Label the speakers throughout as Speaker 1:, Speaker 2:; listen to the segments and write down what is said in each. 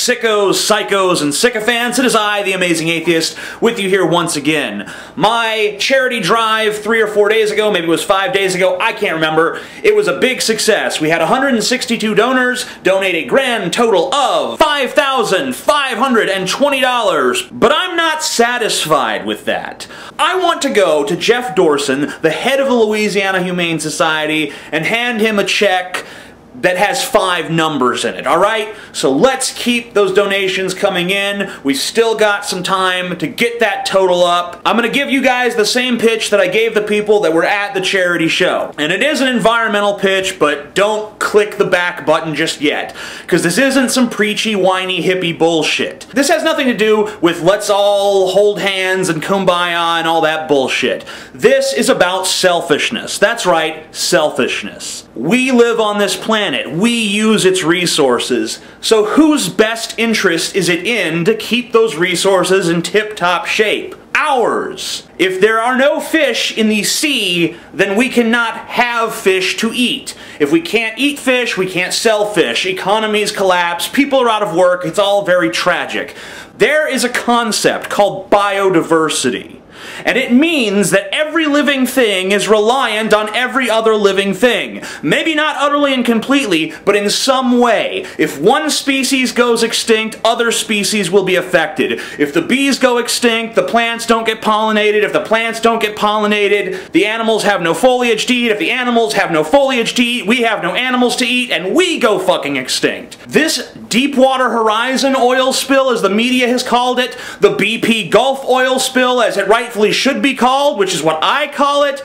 Speaker 1: sickos, psychos, and sycophants. It is I, the Amazing Atheist, with you here once again. My charity drive 3 or 4 days ago, maybe it was 5 days ago, I can't remember. It was a big success. We had 162 donors donate a grand total of $5,520. But I'm not satisfied with that. I want to go to Jeff Dorson, the head of the Louisiana Humane Society, and hand him a check that has 5 numbers in it, alright? So let's keep those donations coming in. We still got some time to get that total up. I'm going to give you guys the same pitch that I gave the people that were at the charity show. And it is an environmental pitch, but don't click the back button just yet, because this isn't some preachy, whiny, hippie bullshit. This has nothing to do with let's all hold hands and kumbaya and all that bullshit. This is about selfishness. That's right, selfishness. We live on this planet. We use its resources. So whose best interest is it in to keep those resources in tip-top shape? Ours. If there are no fish in the sea, then we cannot have fish to eat. If we can't eat fish, we can't sell fish. Economies collapse, people are out of work, it's all very tragic. There is a concept called biodiversity. And it means that every living thing is reliant on every other living thing. Maybe not utterly and completely, but in some way. If one species goes extinct, other species will be affected. If the bees go extinct, the plants don't get pollinated. If the plants don't get pollinated, the animals have no foliage to eat. If the animals have no foliage to eat, we have no animals to eat, and we go fucking extinct. This Deepwater Horizon oil spill, as the media has called it, the BP Gulf oil spill, as it rightfully should be called, which is what I call it,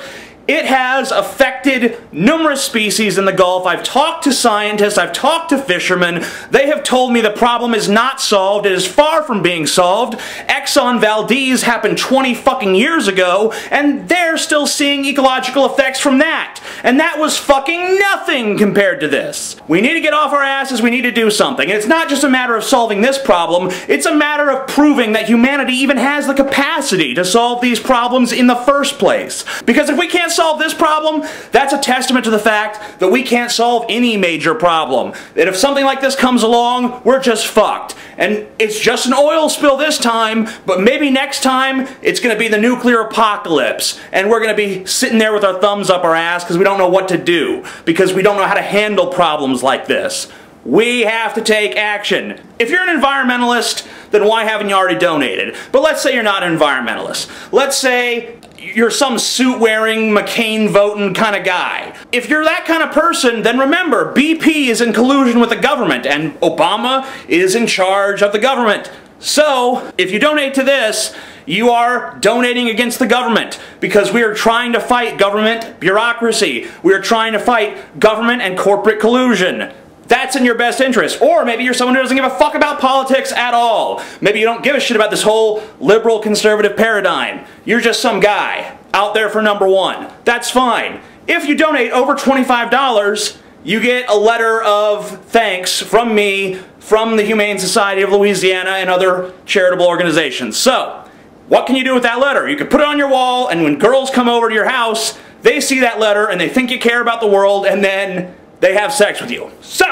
Speaker 1: it has affected numerous species in the Gulf. I've talked to scientists, I've talked to fishermen. They have told me the problem is not solved. It is far from being solved. Exxon Valdez happened 20 fucking years ago, and they're still seeing ecological effects from that. And that was fucking nothing compared to this. We need to get off our asses, we need to do something. And it's not just a matter of solving this problem, it's a matter of proving that humanity even has the capacity to solve these problems in the first place. Because if we can't solve this problem, that's a testament to the fact that we can't solve any major problem. That if something like this comes along, we're just fucked. And it's just an oil spill this time, but maybe next time it's going to be the nuclear apocalypse, and we're going to be sitting there with our thumbs up our ass because we don't know what to do, because we don't know how to handle problems like this. We have to take action. If you're an environmentalist, then why haven't you already donated? But let's say you're not an environmentalist. Let's say you're some suit-wearing, McCain-voting kind of guy. If you're that kind of person, then remember, BP is in collusion with the government, and Obama is in charge of the government. So, if you donate to this, you are donating against the government, because we are trying to fight government bureaucracy. We are trying to fight government and corporate collusion. That's in your best interest. Or maybe you're someone who doesn't give a fuck about politics at all. Maybe you don't give a shit about this whole liberal conservative paradigm. You're just some guy out there for number one. That's fine. If you donate over $25, you get a letter of thanks from me, from the Humane Society of Louisiana, and other charitable organizations. So, what can you do with that letter? You can put it on your wall, and when girls come over to your house, they see that letter and they think you care about the world, and then they have sex with you. So,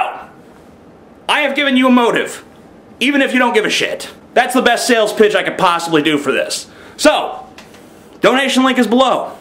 Speaker 1: I have given you a motive, even if you don't give a shit. That's the best sales pitch I could possibly do for this. So, donation link is below.